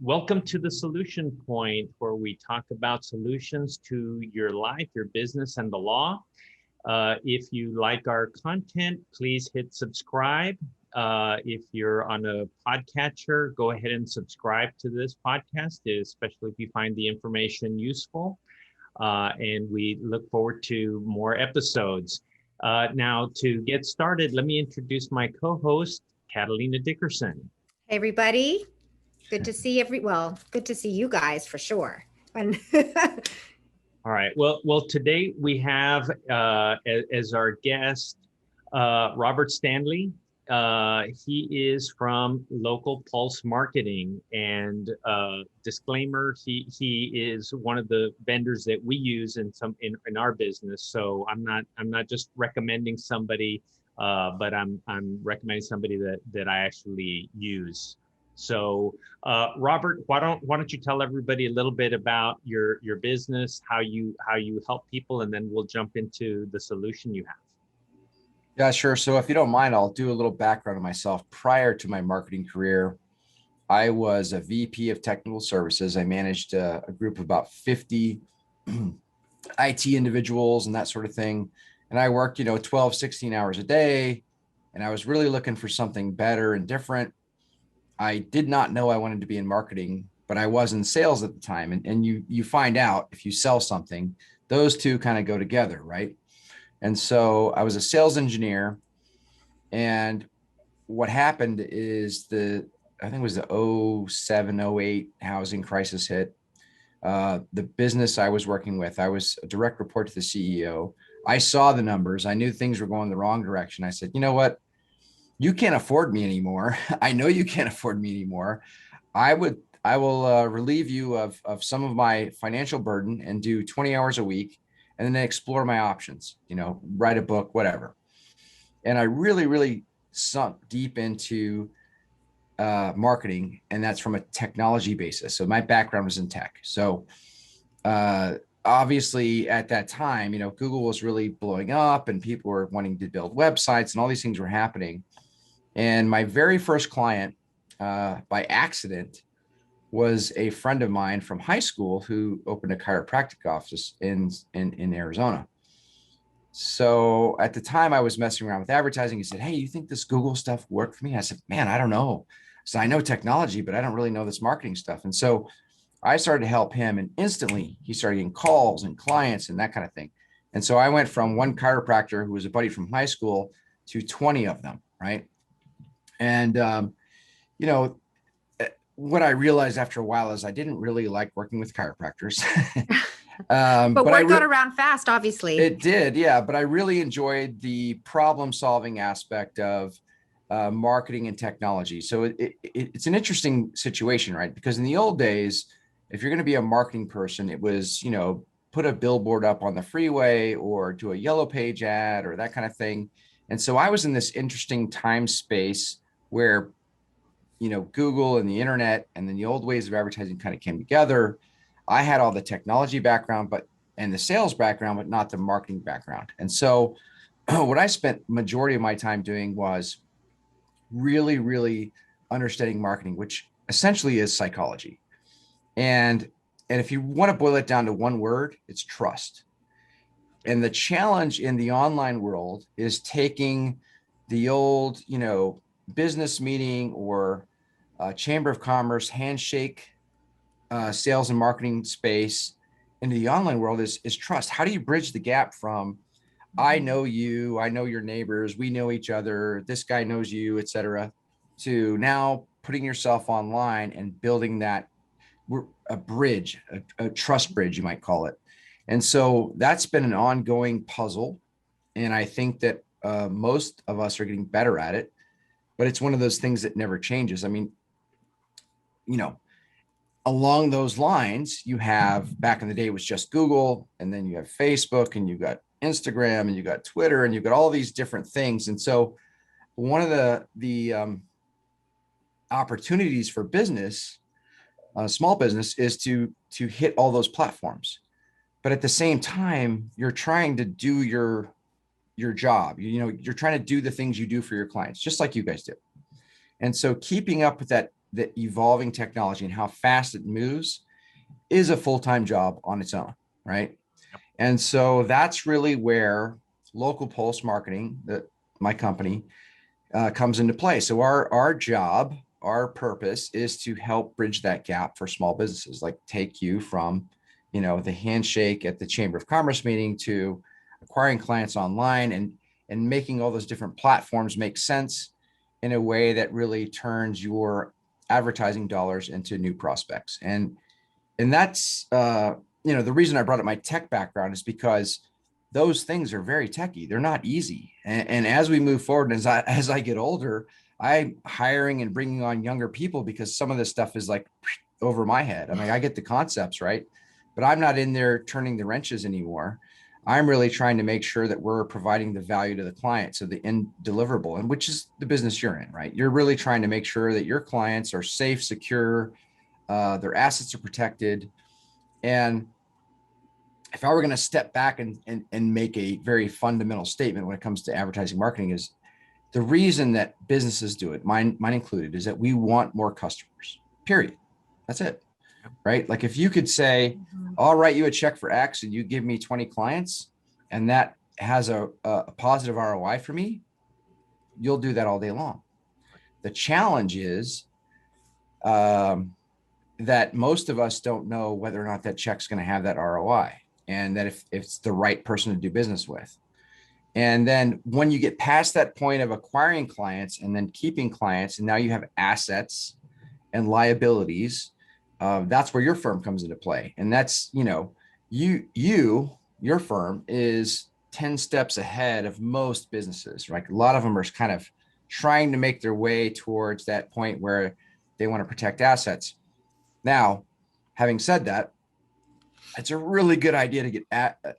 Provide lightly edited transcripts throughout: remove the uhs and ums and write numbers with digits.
Welcome to the Solution Point, where we talk about solutions to your life, your business, and the law. If you like our content, please hit subscribe. If you're on a podcatcher, go ahead and subscribe to this podcast, especially if you find the information useful. And we look forward to more episodes. Now, to get started, let me introduce my co-host, Catalina Dickerson. Hey, everybody. Good to see good to see you guys for sure. All right. Well, today we have as our guest Robert Stanley. He is from Local Pulse Marketing, and disclaimer: he is one of the vendors that we use in our business. So I'm not just recommending somebody, but I'm recommending somebody that I actually use. So, Robert, why don't you tell everybody a little bit about your business, how you help people, and then we'll jump into the solution you have. Yeah, sure. So if you don't mind, I'll do a little background on myself. Prior to my marketing career, I was a VP of technical services. I managed a group of about 50 IT individuals and that sort of thing. And I worked, 12, 16 hours a day. And I was really looking for something better and different. I did not know I wanted to be in marketing, but I was in sales at the time. And you find out if you sell something, those two kind of go together, right? And so I was a sales engineer, and what happened is I think it was the 07, 08 housing crisis hit. The business I was working with, I was a direct report to the CEO. I saw the numbers. I knew things were going the wrong direction. I said, you know what? You can't afford me anymore. I know you can't afford me anymore. I will relieve you of some of my financial burden and do 20 hours a week, and then explore my options, write a book, whatever. And I really, really sunk deep into marketing, and that's from a technology basis. So my background was in tech. So obviously at that time, Google was really blowing up and people were wanting to build websites and all these things were happening. And my very first client by accident was a friend of mine from high school who opened a chiropractic office in Arizona. So at the time I was messing around with advertising. He said, hey, you think this Google stuff worked for me? I said, man, I don't know. So I know technology, but I don't really know this marketing stuff. And so I started to help him, and instantly he started getting calls and clients and that kind of thing. And so I went from one chiropractor who was a buddy from high school to 20 of them, right? And, what I realized after a while is I didn't really like working with chiropractors. But word got around fast, obviously. It did, yeah. But I really enjoyed the problem-solving aspect of marketing and technology. So it's an interesting situation, right? Because in the old days, if you're going to be a marketing person, it was, put a billboard up on the freeway or do a yellow page ad or that kind of thing. And so I was in this interesting time space where Google and the internet and then the old ways of advertising kind of came together. I had all the technology background, and the sales background, but not the marketing background. And so what I spent majority of my time doing was really, really understanding marketing, which essentially is psychology. And if you want to boil it down to one word, it's trust. And the challenge in the online world is taking the old, business meeting or chamber of commerce handshake sales and marketing space into the online world is trust. How do you bridge the gap from I know you, I know your neighbors, we know each other, this guy knows you, et cetera, to now putting yourself online and building that a bridge, a trust bridge, you might call it. And so that's been an ongoing puzzle. And I think that most of us are getting better at it. But it's one of those things that never changes. I mean, along those lines, you have, back in the day, it was just Google, and then you have Facebook, and you got Instagram, and you got Twitter, and you got all these different things. And so one of the opportunities for business, small business, is to hit all those platforms. But at the same time, you're trying to do your job. You're trying to do the things you do for your clients, just like you guys do. And so keeping up with the evolving technology and how fast it moves is a full-time job on its own, right? And so that's really where local pulse marketing, my company, comes into play. So our job, our purpose is to help bridge that gap for small businesses, like take you from, the handshake at the Chamber of Commerce meeting to acquiring clients online and making all those different platforms make sense in a way that really turns your advertising dollars into new prospects. And that's, the reason I brought up my tech background is because those things are very techy. They're not easy. And as we move forward, and as I get older, I'm hiring and bringing on younger people because some of this stuff is like over my head. I mean, I get the concepts, right? But I'm not in there turning the wrenches anymore. I'm really trying to make sure that we're providing the value to the client. So the end deliverable, and which is the business you're in, right? You're really trying to make sure that your clients are safe, secure, their assets are protected. And if I were going to step back and make a very fundamental statement when it comes to advertising marketing, is the reason that businesses do it, mine included, is that we want more customers, period. That's it, right? Like if you could say, I'll write you a check for X and you give me 20 clients and that has a positive ROI for me, you'll do that all day long. The challenge is that most of us don't know whether or not that check's going to have that ROI, and that if it's the right person to do business with. And then when you get past that point of acquiring clients and then keeping clients, and now you have assets and liabilities, that's where your firm comes into play. And that's, your firm is 10 steps ahead of most businesses, right? A lot of them are kind of trying to make their way towards that point where they want to protect assets. Now, having said that, it's a really good idea to get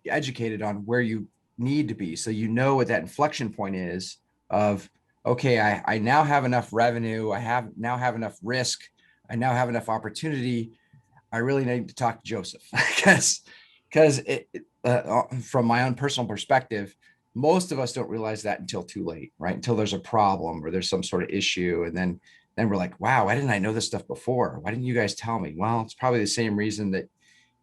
educated on where you need to be. So what that inflection point is of, okay, I now have enough revenue. I now have enough risk. I now have enough opportunity. I really need to talk to Joseph because from my own personal perspective, most of us don't realize that until too late, right? Until there's a problem or there's some sort of issue. And then we're like, wow, why didn't I know this stuff before? Why didn't you guys tell me? Well, it's probably the same reason that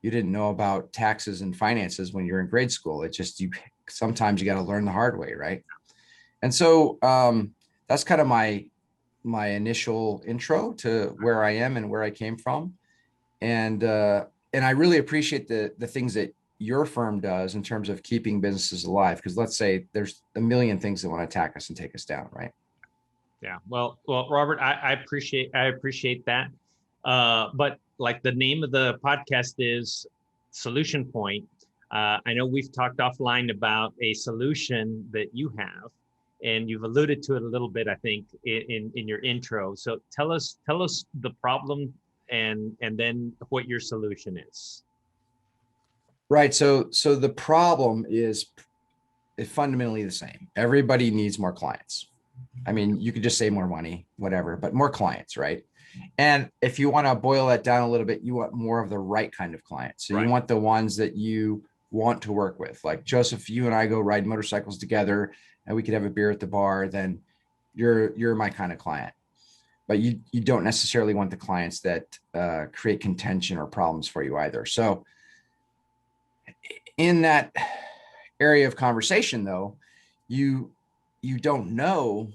you didn't know about taxes and finances when you're in grade school. It's just, sometimes you got to learn the hard way, right? And so that's kind of my initial intro to where I am and where I came from. And I really appreciate the things that your firm does in terms of keeping businesses alive. Because let's say there's a million things that want to attack us and take us down, right? Yeah. Well, Robert, I appreciate that. But like the name of the podcast is Solution Point. I know we've talked offline about a solution that you have, and you've alluded to it a little bit, I think, in your intro. So tell us the problem and then what your solution is. Right. So the problem is fundamentally the same. Everybody needs more clients. I mean, you could just say more money, whatever, but more clients, right? And if you want to boil that down a little bit, you want more of the right kind of clients. So you want the ones that you want to work with. Like Joseph, you and I go ride motorcycles together and we could have a beer at the bar, then you're my kind of client. But you don't necessarily want the clients that create contention or problems for you either. So in that area of conversation, though, you don't know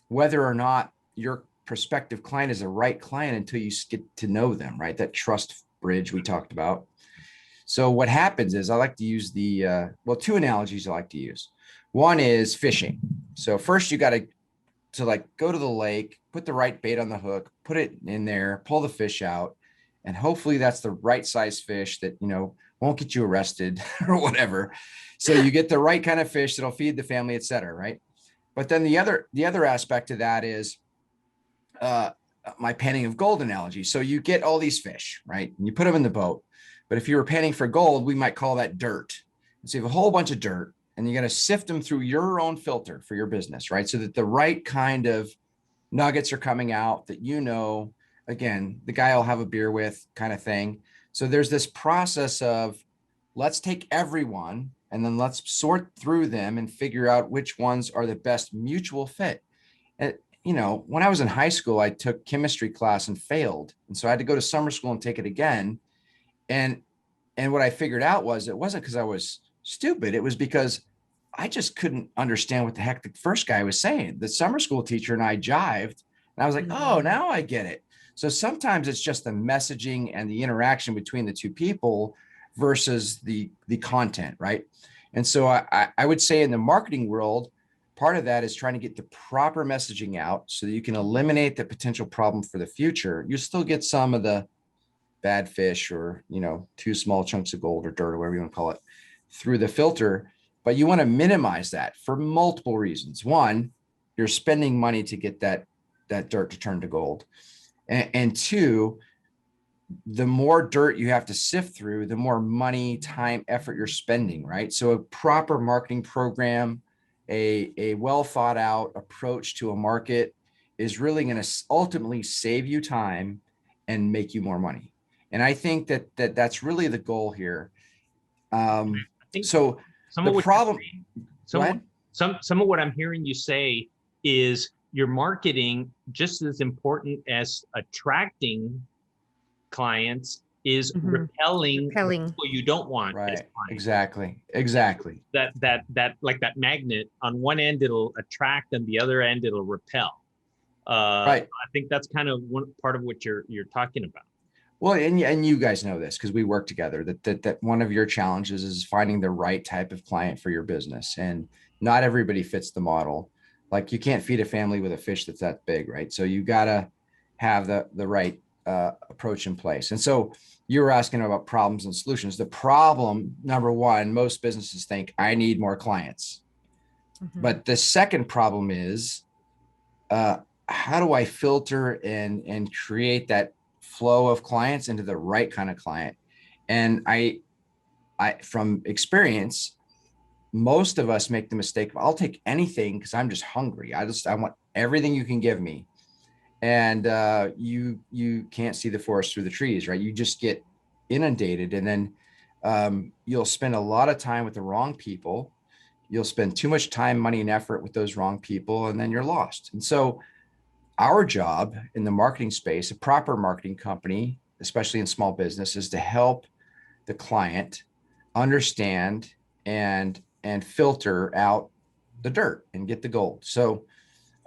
whether or not your prospective client is a right client until you get to know them, right? That trust bridge we talked about. So what happens is I like to use two analogies I like to use. One is fishing. So first you got to like go to the lake, put the right bait on the hook, put it in there, pull the fish out, and hopefully that's the right size fish that, won't get you arrested or whatever. So you get the right kind of fish that'll feed the family, et cetera, right? But then the other aspect of that is my panning of gold analogy. So you get all these fish, right? And you put them in the boat. But if you were panning for gold, we might call that dirt. And so you have a whole bunch of dirt and you're going to sift them through your own filter for your business, right? So that the right kind of nuggets are coming out that, again, the guy I'll have a beer with kind of thing. So there's this process of let's take everyone and then let's sort through them and figure out which ones are the best mutual fit. And, when I was in high school, I took chemistry class and failed. And so I had to go to summer school and take it again. And what I figured out was it wasn't because I was stupid. It was because I just couldn't understand what the heck the first guy was saying. The summer school teacher and I jived, and I was like, oh, now I get it. So sometimes it's just the messaging and the interaction between the two people versus the content, right? And so I would say in the marketing world, part of that is trying to get the proper messaging out so that you can eliminate the potential problem for the future. You still get some of the bad fish or, too small chunks of gold or dirt or whatever you want to call it through the filter, but you want to minimize that for multiple reasons. One, you're spending money to get that dirt to turn to gold. And two, the more dirt you have to sift through, the more money, time, effort you're spending, right? So a proper marketing program, a well thought out approach to a market is really going to ultimately save you time and make you more money. And I think that's really the goal here. So the problem, some of what I'm hearing you say is your marketing, just as important as attracting clients, is repelling people you don't want. Right. Exactly. That like that magnet, on one end it'll attract, and the other end it'll repel. Right. I think that's kind of one part of what you're talking about. Well, and you guys know this because we work together, that one of your challenges is finding the right type of client for your business. And not everybody fits the model. Like you can't feed a family with a fish that's that big, right? So you got to have the right approach in place. And so you were asking about problems and solutions. The problem, number one, most businesses think I need more clients. But the second problem is how do I filter and create that flow of clients into the right kind of client? And I from experience, most of us make the mistake of I'll take anything because I'm just hungry. I want everything you can give me. And you can't see the forest through the trees, right? You just get inundated, and then you'll spend a lot of time with the wrong people. You'll spend too much time, money, and effort with those wrong people, and then you're lost. And so our job in the marketing space, a proper marketing company, especially in small business, is to help the client understand and filter out the dirt and get the gold. So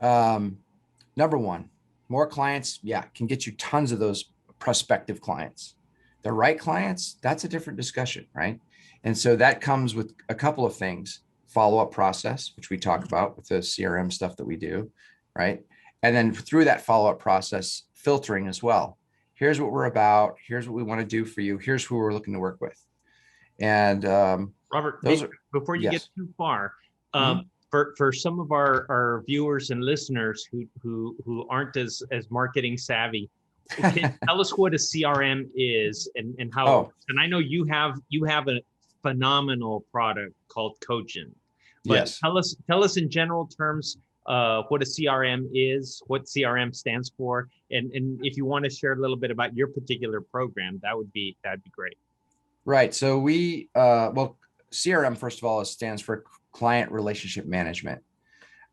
number one, more clients, can get you tons of those prospective clients. The right clients, that's a different discussion, right? And so that comes with a couple of things: follow-up process, which we talk about with the CRM stuff that we do, right? And then through that follow-up process, filtering as well. Here's what we're about. Here's what we want to do for you. Here's who we're looking to work with. And Robert, before you get too far, for some of our viewers and listeners who aren't as marketing savvy, tell us what a CRM is and how. Oh. And I know you have a phenomenal product called Cogent. But yes, tell us in general terms what a CRM is, what CRM stands for, and if you want to share a little bit about your particular program, that'd be great. Right. So CRM, first of all, stands for Client Relationship Management.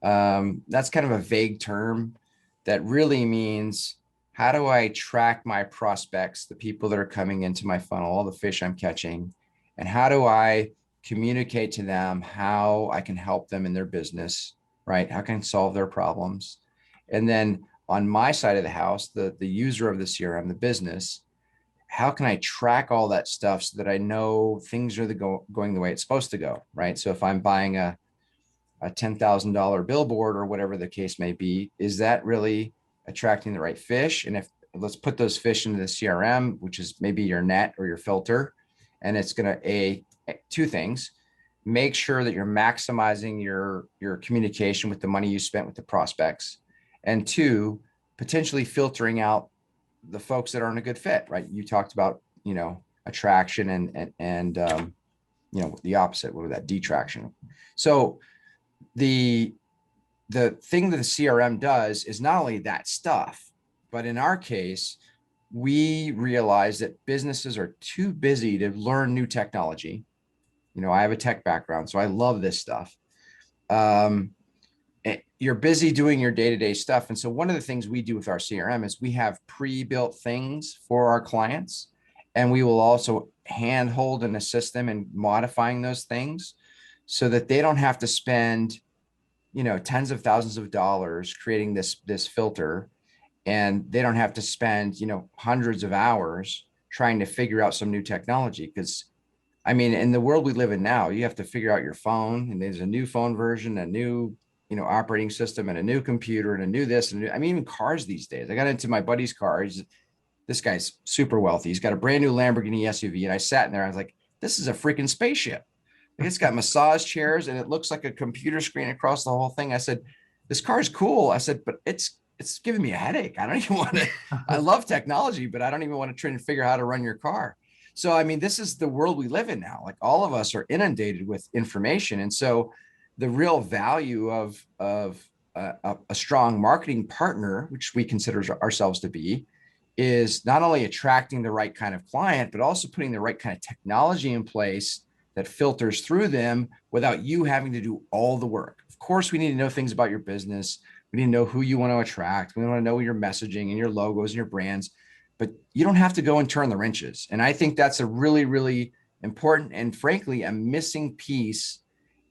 That's kind of a vague term that really means, how do I track my prospects, the people that are coming into my funnel, all the fish I'm catching, and how do I communicate to them how I can help them in their business, right? How can I solve their problems? And then on my side of the house, the user of the CRM, the business, how can I track all that stuff so that I know things are going the way it's supposed to go, right? So if I'm buying a $10,000 billboard or whatever the case may be, is that really attracting the right fish? And if let's put those fish into the CRM, which is maybe your net or your filter, and it's going to two things: make sure that you're maximizing your communication with the money you spent with the prospects, and two, potentially filtering out the folks that aren't a good fit, right? You talked about, attraction and the opposite, what was that? Detraction. So the thing that the CRM does is not only that stuff, but in our case, we realize that businesses are too busy to learn new technology. I have a tech background, so I love this stuff. And you're busy doing your day-to-day stuff. And so one of the things we do with our CRM is we have pre-built things for our clients, and we will also handhold and assist them in modifying those things so that they don't have to spend, tens of thousands of dollars creating this filter, and they don't have to spend, hundreds of hours trying to figure out some new technology. Because I mean, in the world we live in now, you have to figure out your phone, and there's a new phone version, a new, operating system, and a new computer, and a new this, and I mean, even cars these days. I got into my buddy's car. This guy's super wealthy. He's got a brand new Lamborghini SUV. And I sat in there, I was like, this is a freaking spaceship. It's got massage chairs, and it looks like a computer screen across the whole thing. I said, this car is cool. I said, but it's giving me a headache. I don't even want to, I love technology, but I don't even want to try and figure out how to run your car. So, I mean, this is the world we live in now. Like, all of us are inundated with information. And so the real value of a strong marketing partner, which we consider ourselves to be, is not only attracting the right kind of client, but also putting the right kind of technology in place that filters through them without you having to do all the work. Of course, we need to know things about your business. We need to know who you want to attract. We want to know your messaging and your logos and your brands, but you don't have to go and turn the wrenches. And I think that's a really, really important and, frankly, a missing piece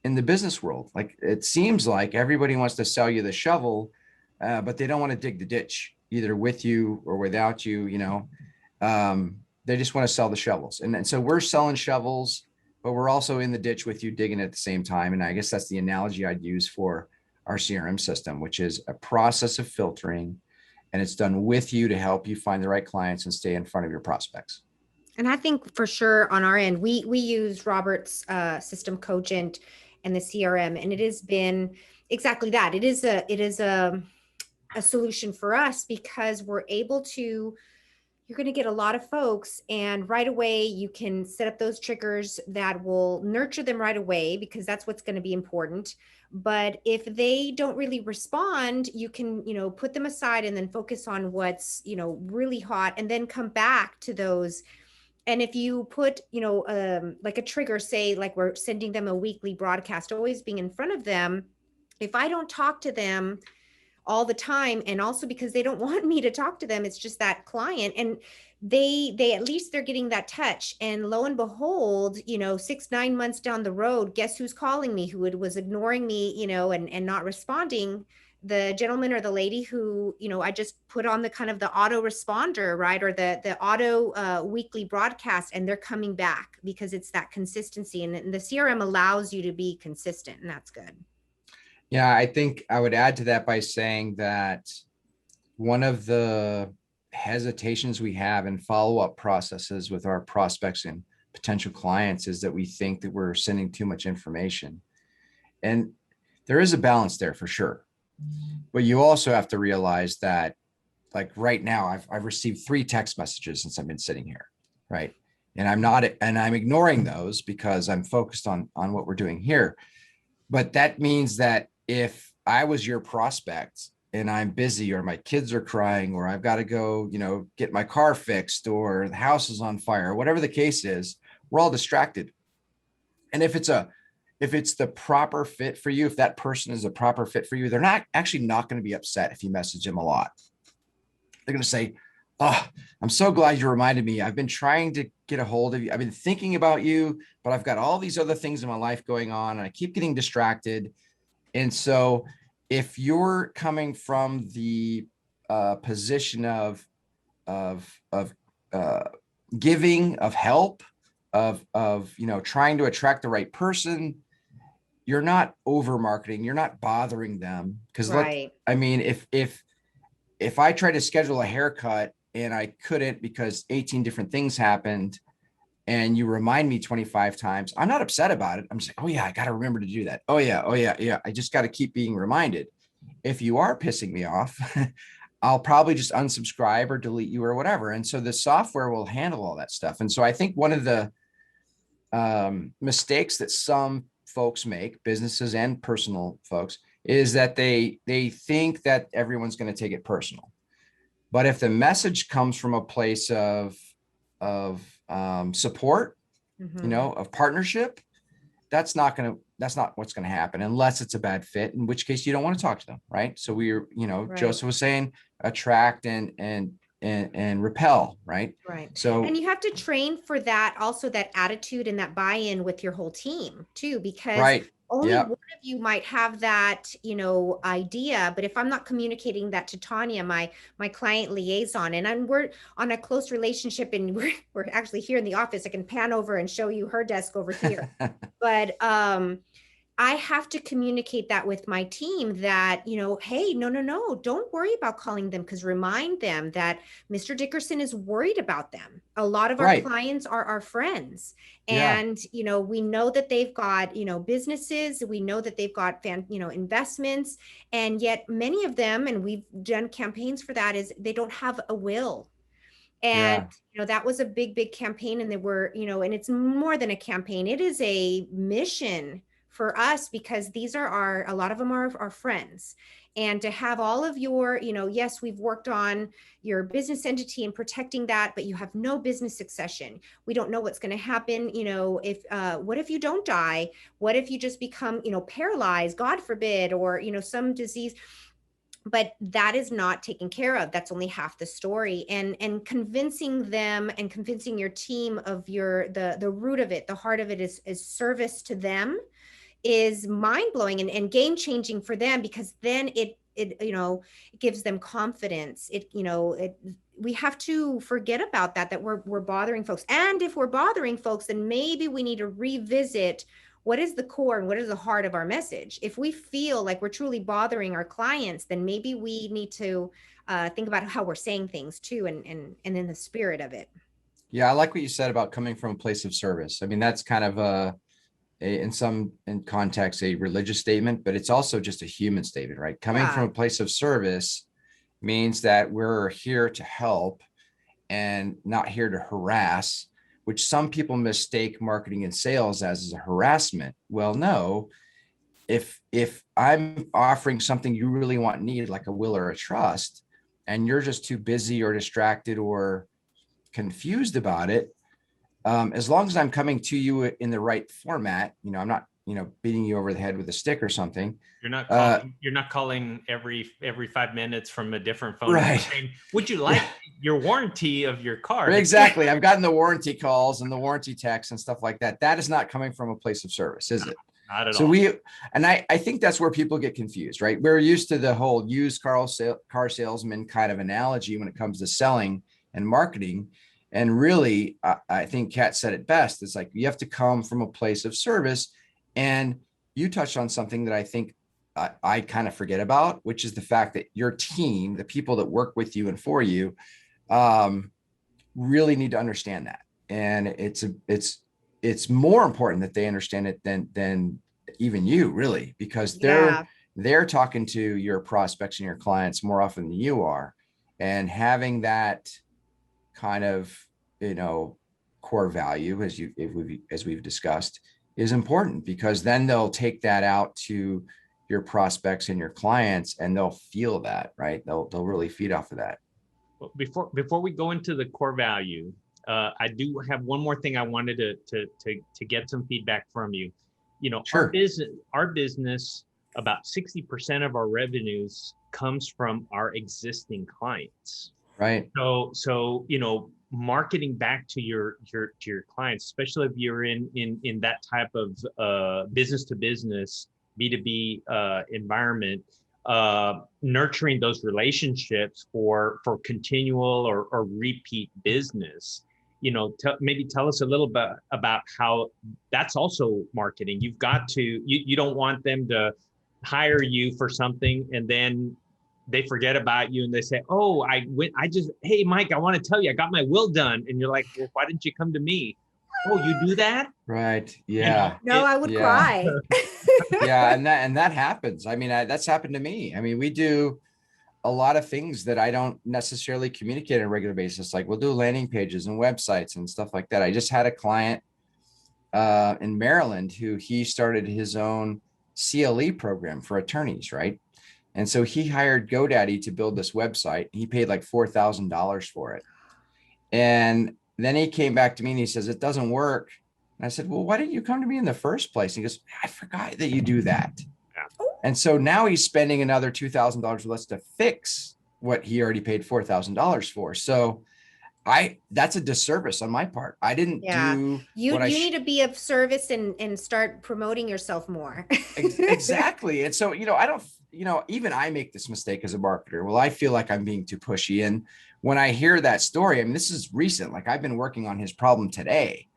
in the business world. Like, it seems like everybody wants to sell you the shovel, but they don't want to dig the ditch, either with you or without you. They just want to sell the shovels. And so we're selling shovels, but we're also in the ditch with you, digging at the same time. And I guess that's the analogy I'd use for our CRM system, which is a process of filtering, and it's done with you to help you find the right clients and stay in front of your prospects. And I think for sure on our end, we use Robert's system Cogent and the CRM, and it has been exactly that. It is a solution for us because we're able to, you're going to get a lot of folks, and right away you can set up those triggers that will nurture them right away, because that's what's going to be important. But if they don't really respond, you can, put them aside and then focus on what's, really hot, and then come back to those. And if you put, like a trigger, say, like we're sending them a weekly broadcast, always being in front of them. If I don't talk to them all the time, and also because they don't want me to talk to them, it's just that client, and they at least they're getting that touch. And lo and behold, 6-9 months down the road, guess who's calling me, who was ignoring me, and not responding? The gentleman or the lady who, I just put on the kind of the auto responder, right? Or the auto weekly broadcast, and they're coming back because it's that consistency. And the CRM allows you to be consistent, and that's good. Yeah, I think I would add to that by saying that one of the hesitations we have in follow-up processes with our prospects and potential clients is that we think that we're sending too much information. And there is a balance there for sure. But you also have to realize that, like, right now, I've received 3 text messages since I've been sitting here, right? And I'm ignoring those because I'm focused on what we're doing here. But that means that if I was your prospect and I'm busy, or my kids are crying, or I've got to go, get my car fixed, or the house is on fire, whatever the case is, we're all distracted. And if it's the proper fit for you, if that person is a proper fit for you, they're not going to be upset if you message them a lot. They're going to say, oh, I'm so glad you reminded me. I've been trying to get a hold of you. I've been thinking about you, but I've got all these other things in my life going on, and I keep getting distracted. And so if you're coming from the position of giving, of help, of trying to attract the right person, you're not over marketing, you're not bothering them. Because right. I mean, if I try to schedule a haircut and I couldn't because 18 different things happened, and you remind me 25 times, I'm not upset about it. I'm just like, oh yeah, I got to remember to do that. Oh yeah. I just got to keep being reminded. If you are pissing me off, I'll probably just unsubscribe or delete you or whatever. And so the software will handle all that stuff. And so I think one of the mistakes that some folks make, businesses and personal folks, is that they think that everyone's going to take it personal. But if the message comes from a place of support, of partnership, that's not what's going to happen unless it's a bad fit, in which case you don't want to talk to them. Right. So Right. Joseph was saying attract and repel. Right. Right. So, And you have to train for that, also that attitude and that buy-in with your whole team too, because right. only Yep. one of you might have that, idea. But if I'm not communicating that to Tanya, my client liaison, and we're on a close relationship, and we're actually here in the office. I can pan over and show you her desk over here. But I have to communicate that with my team that, hey, no, don't worry about calling them, because remind them that Mr. Dickerson is worried about them. A lot of our Right. clients are our friends. Yeah. And, we know that they've got, businesses, we know that they've got investments, and yet many of them, and we've done campaigns for that, is they don't have a will. And, Yeah. that was a big campaign, and they were, and it's more than a campaign. It is a mission for us, because these are a lot of them are our friends. And to have all of your, yes, we've worked on your business entity and protecting that, but you have no business succession. We don't know what's going to happen. If, what if you don't die? What if you just become, paralyzed, God forbid, or, some disease? But that is not taken care of. That's only half the story. And convincing them and convincing your team of the root of it, the heart of it is service to them, is mind-blowing and game-changing for them, because then it gives them confidence. We have to forget about that we're bothering folks. And if we're bothering folks, then maybe we need to revisit what is the core and what is the heart of our message. If we feel like we're truly bothering our clients, then maybe we need to think about how we're saying things too, and in the spirit of it. Yeah. I like what you said about coming from a place of service. I mean, that's kind of in context, a religious statement, but it's also just a human statement, right? Coming from a place of service means that we're here to help and not here to harass, which some people mistake marketing and sales as a harassment. Well, no, if I'm offering something you really want and need, like a will or a trust, and you're just too busy or distracted or confused about it, as long as I'm coming to you in the right format, I'm not, beating you over the head with a stick or something. You're not calling every 5 minutes from a different phone. Right. Saying, would you like your warranty of your car? Exactly. I've gotten the warranty calls and the warranty texts and stuff like that. That is not coming from a place of service, is it? Not at So all. I think that's where people get confused, right? We're used to the whole used car salesman kind of analogy when it comes to selling and marketing. And really, I think Kat said it best. It's like, you have to come from a place of service. And you touched on something that I think I kind of forget about, which is the fact that your team, the people that work with you and for you, really need to understand that. And it's more important that they understand it than even you, really, because they're talking to your prospects and your clients more often than you are. And having that kind of, core value, as we've discussed, is important, because then they'll take that out to your prospects and your clients, and they'll feel that, right? They'll really feed off of that. Well, before we go into the core value, I do have one more thing I wanted to get some feedback from you. Sure. Our business, about 60% of our revenues comes from our existing clients. Right. So marketing back to your clients, especially if you're in that type of business to business B2B environment, nurturing those relationships for continual or repeat business. Maybe tell us a little bit about how that's also marketing. You've got to, you don't want them to hire you for something and then they forget about you and they say, oh, hey, Mike, I want to tell you, I got my will done. And you're like, well, why didn't you come to me? Oh, you do that? Right. Yeah. I would cry. Yeah. And that happens. I mean, that's happened to me. I mean, we do a lot of things that I don't necessarily communicate on a regular basis. Like, we'll do landing pages and websites and stuff like that. I just had a client in Maryland who he started his own CLE program for attorneys, right? And so he hired GoDaddy to build this website. He paid like $4,000 for it. And then he came back to me and he says, it doesn't work And I said, well, why didn't you come to me in the first place? And he goes, I forgot that you do that. Yeah. And so now he's spending another $2,000 with us to fix what he already paid $4,000 for. So that's a disservice on my part. I didn't Yeah. do You what need to be of service and start promoting yourself more. exactly. And so, I don't, even I make this mistake as a marketer. Well, I feel like I'm being too pushy. And when I hear that story, I mean, this is recent, like I've been working on his problem today.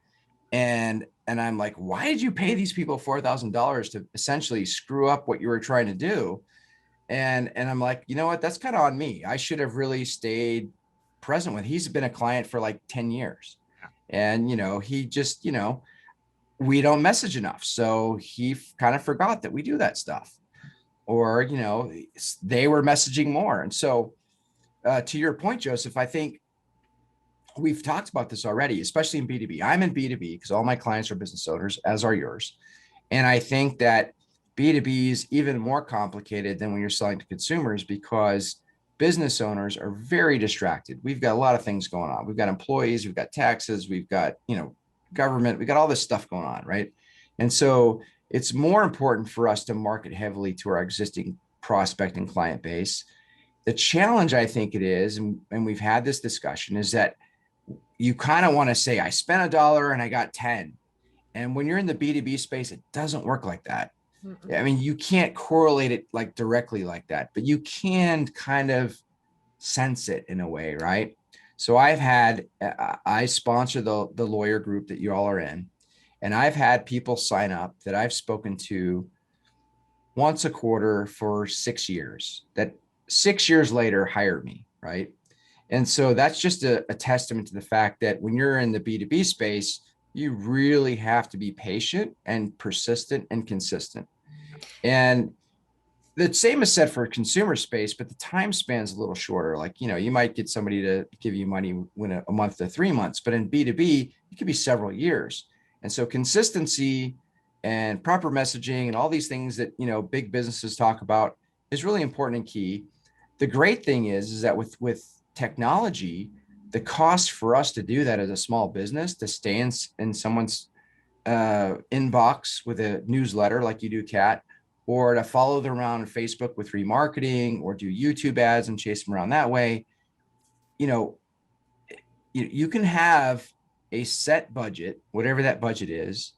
And I'm like, why did you pay these people $4,000 to essentially screw up what you were trying to do? And I'm like, you know what? That's kind of on me. I should have really stayed present with. He's been a client for like 10 years. And, he just, we don't message enough. So he kind of forgot that we do that stuff. Or, they were messaging more. And so to your point, Joseph, I think we've talked about this already, especially in B2B. I'm in B2B because all my clients are business owners, as are yours. And I think that B2B is even more complicated than when you're selling to consumers because business owners are very distracted. We've got a lot of things going on. We've got employees, we've got taxes, we've got, government, we've got all this stuff going on, right? And so it's more important for us to market heavily to our existing prospect and client base. The challenge I think it is, and we've had this discussion, is that you kind of want to say, I spent $1 and I got 10. And when you're in the B2B space, it doesn't work like that. I mean, you can't correlate it like directly like that, but you can kind of sense it in a way, right? So I sponsor the lawyer group that you all are in, and I've had people sign up that I've spoken to once a quarter for 6 years that 6 years later hired me, right? And so that's just a testament to the fact that when you're in the B2B space, you really have to be patient and persistent and consistent. And the same is said for consumer space, but the time span's a little shorter. Like, you might get somebody to give you money within a month to 3 months, but in B2B, it could be several years. And so consistency and proper messaging and all these things that, big businesses talk about is really important and key. The great thing is that with technology, the cost for us to do that as a small business, to stay in someone's inbox with a newsletter like you do, Kat, or to follow them around on Facebook with remarketing, or do YouTube ads and chase them around that way, you can have a set budget, whatever that budget is.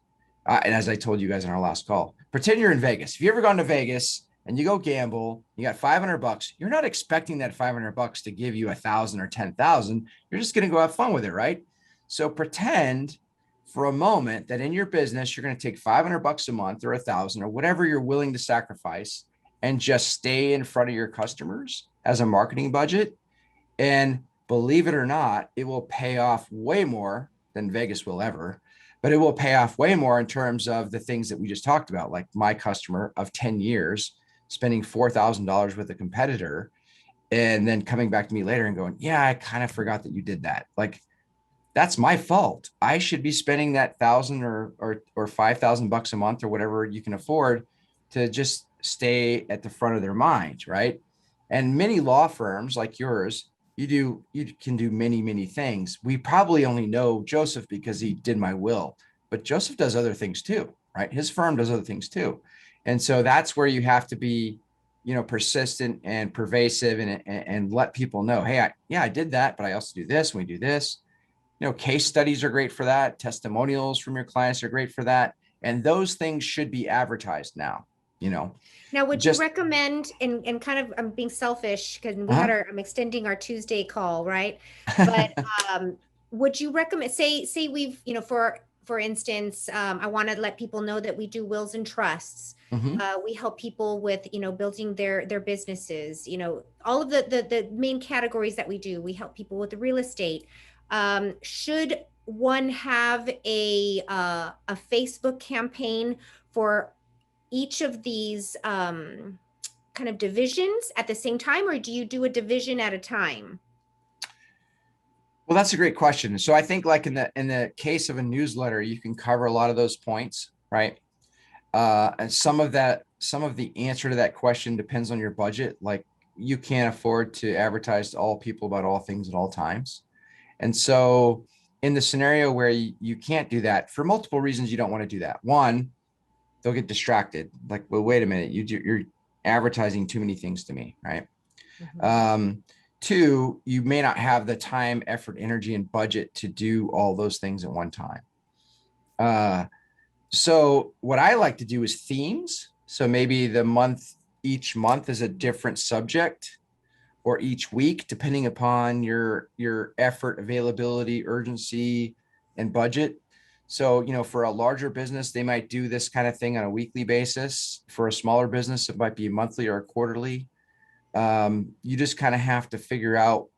And as I told you guys in our last call, pretend you're in Vegas. If you ever gone to Vegas and you go gamble, you got $500, you're not expecting that $500 to give you 1,000 or 10,000. You're just going to go have fun with it, right? So pretend for a moment that in your business, you're going to take $500 a month or 1,000 or whatever you're willing to sacrifice and just stay in front of your customers as a marketing budget. And believe it or not, it will pay off way more than Vegas will ever, but it will pay off way more in terms of the things that we just talked about, like my customer of 10 years spending $4,000 with a competitor and then coming back to me later and going, yeah, I kind of forgot that you did that. Like, that's my fault. I should be spending that 1,000 or $5,000 a month or whatever you can afford to just stay at the front of their mind, right? And many law firms like yours, you can do many, many things. We probably only know Joseph because he did my will, but Joseph does other things too, right? His firm does other things too. And so that's where you have to be, persistent and pervasive and let people know, hey, I did that, but I also do this, and we do this. Case studies are great for that. Testimonials from your clients are great for that. And those things should be advertised now, Now, would you recommend, and kind of, I'm being selfish because I'm extending our Tuesday call, right? But would you recommend, say we've, for instance, I want to let people know that we do wills and trusts. We help people with, building their businesses, all of the main categories that we do. We help people with the real estate. Should one have a Facebook campaign for each of these kind of divisions at the same time, or do you do a division at a time? Well, that's a great question. So I think like in the case of a newsletter, you can cover a lot of those points, right? And some of the answer to that question depends on your budget. Like, you can't afford to advertise to all people about all things at all times. And so in the scenario where you can't do that for multiple reasons, you don't want to do that. One, they'll get distracted. Like, well, wait a minute, you're advertising too many things to me, right? Two, you may not have the time, effort, energy, and budget to do all those things at one time. So what I like to do is themes. So maybe each month is a different subject, or each week, depending upon your effort, availability, urgency, and budget. So, for a larger business, they might do this kind of thing on a weekly basis. For a smaller business, it might be monthly or quarterly. You just kind of have to figure out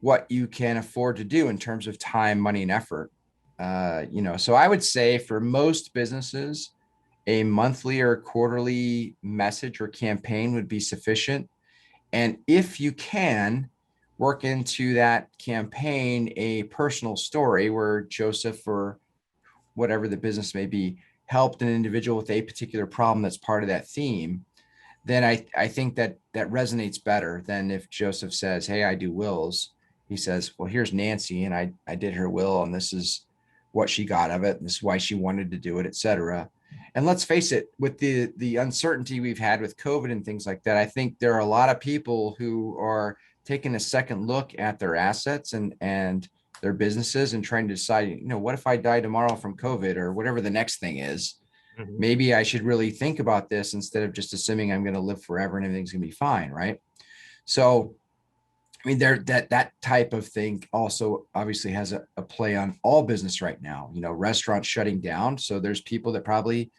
what you can afford to do in terms of time, money, and effort. So I would say for most businesses, a monthly or quarterly message or campaign would be sufficient. And if you can, work into that campaign a personal story where Joseph, or whatever the business may be, helped an individual with a particular problem that's part of that theme, then I think that resonates better than if Joseph says, hey, I do wills. He says, well, here's Nancy, and I did her will, and this is what she got of it, and this is why she wanted to do it, et cetera. And let's face it, with the uncertainty we've had with COVID and things like that, I think there are a lot of people who are taking a second look at their assets and their businesses and trying to decide, what if I die tomorrow from COVID or whatever the next thing is? Maybe I should really think about this instead of just assuming I'm going to live forever and everything's going to be fine, right? So, I mean, that type of thing also obviously has a play on all business right now. Restaurants shutting down. So there's people that probably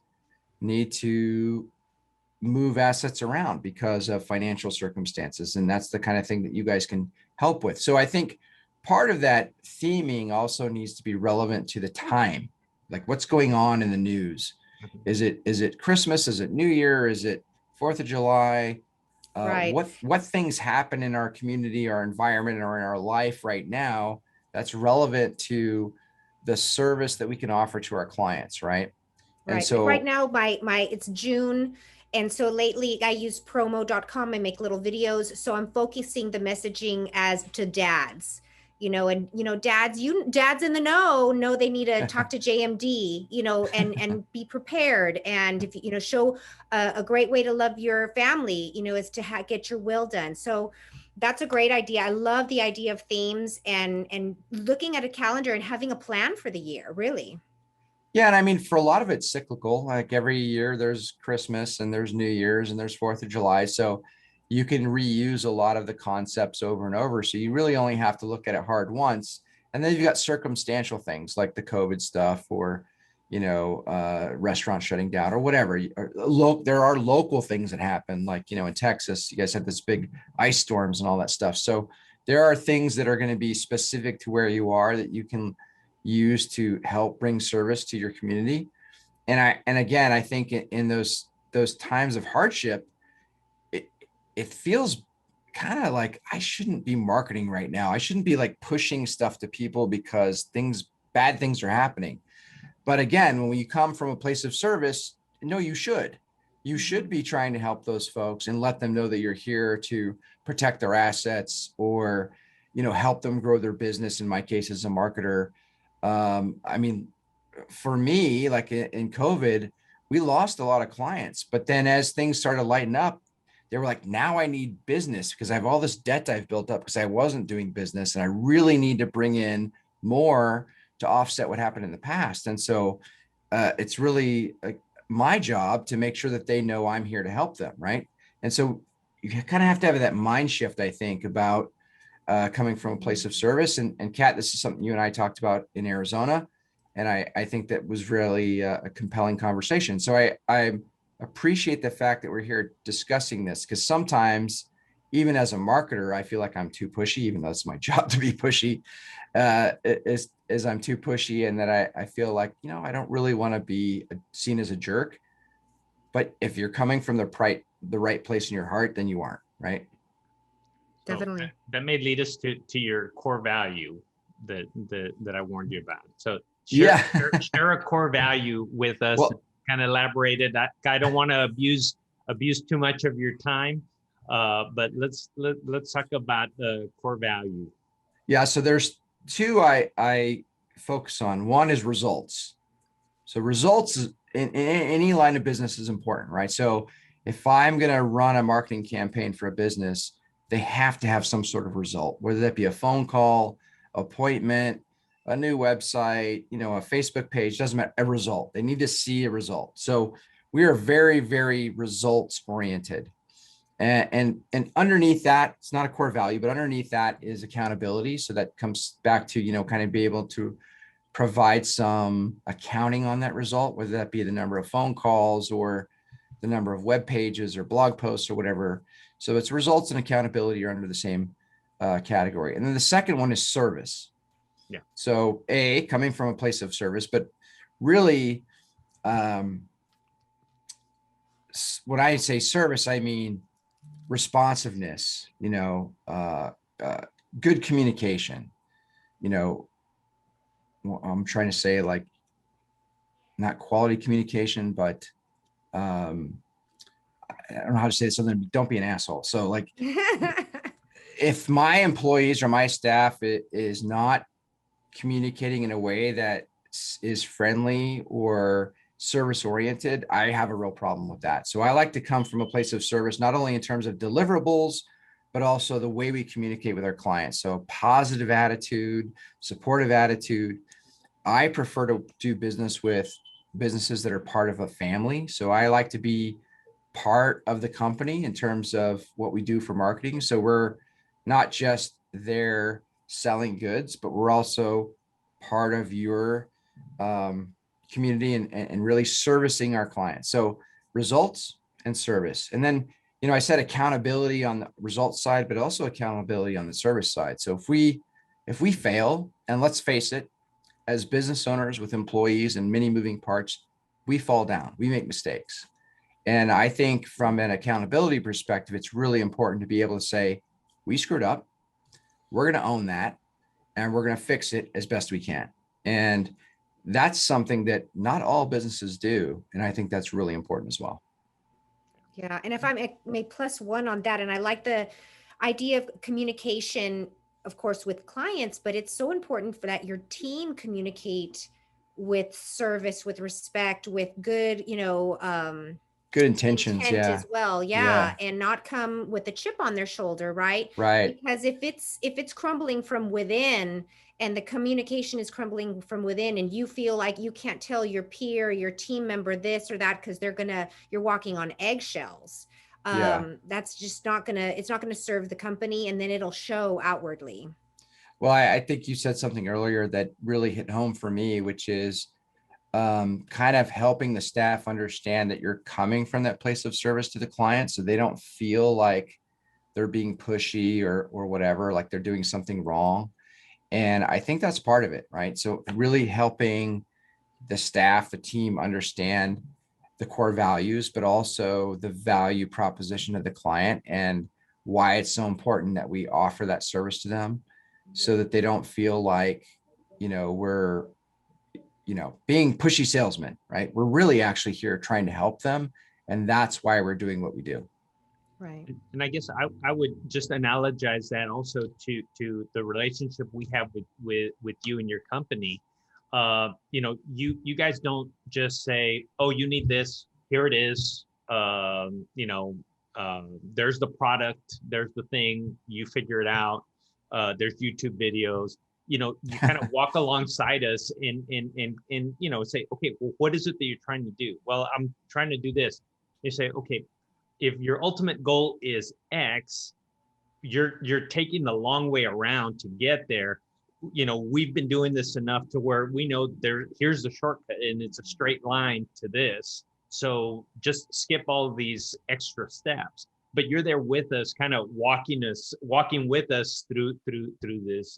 need to move assets around because of financial circumstances. And that's the kind of thing that you guys can help with. So I think part of that theming also needs to be relevant to the time, like what's going on in the news. Is it Christmas? Is it New Year? Is it 4th of July? Right. What things happen in our community, our environment, or in our life right now that's relevant to the service that we can offer to our clients, right? And Right. so Like right now, it's June. And so lately I use promo.com. I make little videos. So I'm focusing the messaging as to dads, and, dads in the know they need to talk to JMD, and be prepared. And if, show a great way to love your family, is to get your will done. So that's a great idea. I love the idea of themes and looking at a calendar and having a plan for the year, really. yeah, and I mean, for a lot of it's cyclical. Like every year there's Christmas and there's New Year's and there's 4th of July. So you can reuse a lot of the concepts over and over. So you really only have to look at it hard once. And then you've got circumstantial things like the COVID stuff, or, restaurants shutting down or whatever. There are local things that happen, like, in Texas, you guys had this big ice storms and all that stuff. So there are things that are going to be specific to where you are that you can use to help bring service to your community. And again, I think in those times of hardship, it feels kind of like I shouldn't be marketing right now. I shouldn't be like pushing stuff to people because bad things are happening. But again, when you come from a place of service, no, you should be trying to help those folks and let them know that you're here to protect their assets, or, help them grow their business. In my case, as a marketer, I mean, for me, like in COVID, we lost a lot of clients, but then as things started to lighten up, they were like, now I need business because I have all this debt I've built up because I wasn't doing business, and I really need to bring in more to offset what happened in the past. And so it's really like my job to make sure that they know I'm here to help them, right? And so you kind of have to have that mind shift, I think, about coming from a place of service. And Kat, this is something you and I talked about in Arizona, and I think that was really a compelling conversation. So I appreciate the fact that we're here discussing this, because sometimes, even as a marketer, I feel like I'm too pushy, even though it's my job to be pushy. Is I'm too pushy, and that I feel like, I don't really want to be seen as a jerk. But if you're coming from the right place in your heart, then you aren't, right? Definitely. So that may lead us to your core value that I warned you about. So share a core value with us. Well, kind of elaborated. I don't want to abuse too much of your time, but let's talk about the core value. Yeah, so there's two I focus on. One is results. So results in any line of business is important, right? So if I'm going to run a marketing campaign for a business, they have to have some sort of result, whether that be a phone call, appointment, a new website, a Facebook page, doesn't matter, a result. They need to see a result. So we are very, very results oriented. And underneath that, it's not a core value, but underneath that is accountability. So that comes back to, kind of be able to provide some accounting on that result, whether that be the number of phone calls or the number of web pages or blog posts or whatever. So it's results and accountability are under the same category. And then the second one is service. Yeah. So coming from a place of service, but really when I say service, I mean responsiveness, good communication, I'm trying to say like not quality communication, but I don't know how to say something. Don't be an asshole. So like if my employees or my staff is not communicating in a way that is friendly or service oriented, I have a real problem with that. So I like to come from a place of service, not only in terms of deliverables, but also the way we communicate with our clients. So positive attitude, supportive attitude. I prefer to do business with businesses that are part of a family. So I like to be part of the company in terms of what we do for marketing. So we're not just there selling goods, but we're also part of your community and really servicing our clients. So results and service. And then, I said accountability on the results side, but also accountability on the service side. So if we fail, and let's face it, as business owners with employees and many moving parts, we fall down, we make mistakes. And I think from an accountability perspective, it's really important to be able to say, we screwed up, we're going to own that, and we're going to fix it as best we can. And that's something that not all businesses do. And I think that's really important as well. Yeah. And if I may plus one on that, and I like the idea of communication, of course, with clients, but it's so important for that your team communicate with service, with respect, with good, good intentions. intent Yeah. as well. Yeah. And not come with a chip on their shoulder. Right. Right. Because if it's crumbling from within, and the communication is crumbling from within, and you feel like you can't tell your peer, your team member this or that, because you're walking on eggshells. That's just it's not gonna serve the company, and then it'll show outwardly. Well, I think you said something earlier that really hit home for me, which is kind of helping the staff understand that you're coming from that place of service to the client, so they don't feel like they're being pushy or whatever, like they're doing something wrong. And I think that's part of it, right? So really helping the staff, the team understand the core values, but also the value proposition of the client and why it's so important that we offer that service to them, so that they don't feel like, we're, being pushy salesmen, right? We're really actually here trying to help them. And that's why we're doing what we do. Right. And I guess I would just analogize that also to the relationship we have with you and your company. You guys don't just say, oh, you need this, here it is. There's the product, there's the thing, you figure it out. There's YouTube videos. You kind of walk alongside us and say, okay, well, what is it that you're trying to do? Well, I'm trying to do this. You say, okay, if your ultimate goal is X, you're taking the long way around to get there. We've been doing this enough to where we know here's the shortcut and it's a straight line to this. So just skip all of these extra steps. But you're there with us, kind of walking with us through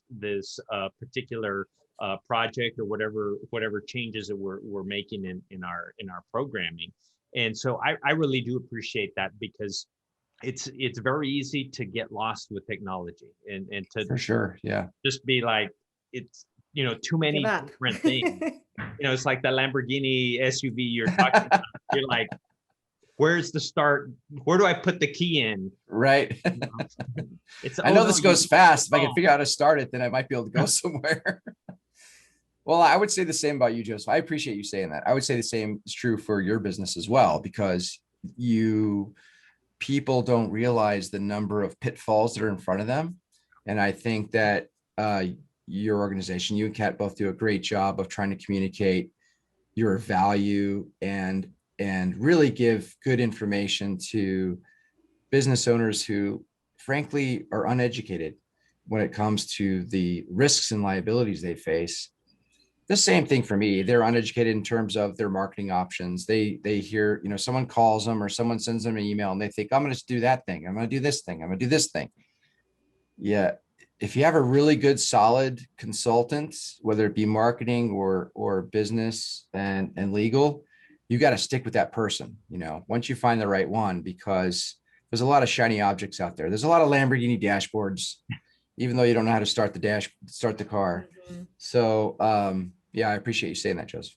this particular project or whatever changes that we're making in our programming. And so I really do appreciate that, because it's very easy to get lost with technology and to For sure. Yeah. just be like, it's too many different things. It's like the Lamborghini SUV you're talking about. You're like, where's the start? Where do I put the key in? Right. It's I know oh, this no, goes you- fast. If I can oh. figure out how to start it, then I might be able to go somewhere. Well, I would say the same about you, Joseph. I appreciate you saying that. I would say the same is true for your business as well, because people don't realize the number of pitfalls that are in front of them. And I think that your organization, you and Kat, both do a great job of trying to communicate your value and really give good information to business owners who frankly are uneducated when it comes to the risks and liabilities they face. The same thing for me. They're uneducated in terms of their marketing options. They hear, someone calls them or someone sends them an email and they think, I'm going to do that thing. I'm going to do this thing. I'm going to do this thing. Yeah. If you have a really good, solid consultant, whether it be marketing or business and legal, you got to stick with that person, once you find the right one, because there's a lot of shiny objects out there. There's a lot of Lamborghini dashboards, even though you don't know how to start the car. Mm-hmm. So, yeah, I appreciate you saying that, Joseph.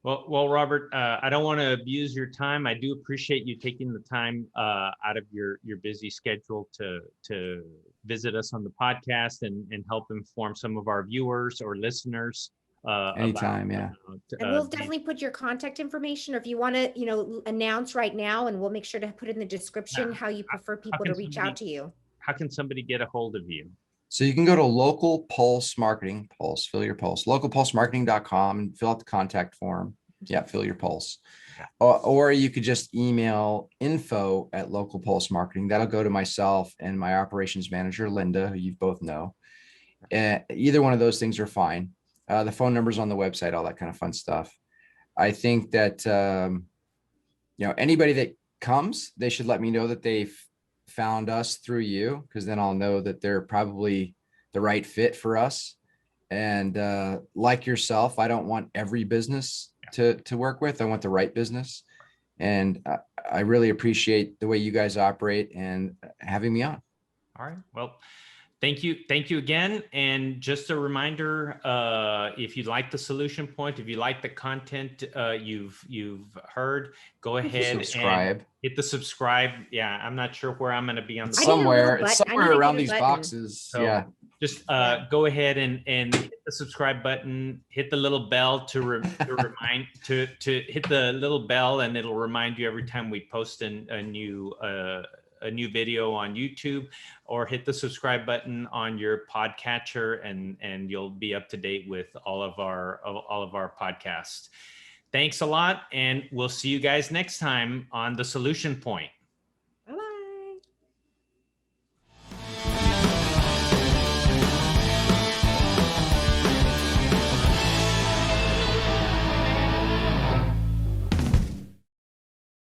Well, Robert, I don't want to abuse your time. I do appreciate you taking the time out of your busy schedule to visit us on the podcast and help inform some of our viewers or listeners. Anytime, yeah. And we'll definitely put your contact information, or if you want to, announce right now, and we'll make sure to put in the description how you prefer people to reach out to you. How can somebody get a hold of you? So you can go to local pulse marketing, pulse, fill your pulse, localpulsemarketing.com and fill out the contact form. Yeah, fill your pulse. Or you could just email info@Local Pulse Marketing. That'll go to myself and my operations manager, Linda, who you both know. Either one of those things are fine. The phone number's on the website, all that kind of fun stuff. I think that, anybody that comes, they should let me know that they've found us through you, because then I'll know that they're probably the right fit for us. And like yourself, I don't want every business to work with. I want the right business. And I really appreciate the way you guys operate and having me on. All right. Well, thank you again. And just a reminder, if you like the solution point, if you like the content you've heard, go ahead Subscribe. and hit the subscribe. Yeah, I'm not sure where I'm going to be on the It's somewhere around these boxes. So yeah. Just go ahead and hit the subscribe button, hit the little bell to remind to hit the little bell, and it'll remind you every time we post a new video on YouTube, or hit the subscribe button on your podcatcher, and you'll be up to date with all of our podcasts. Thanks a lot, and we'll see you guys next time on The Solution Point.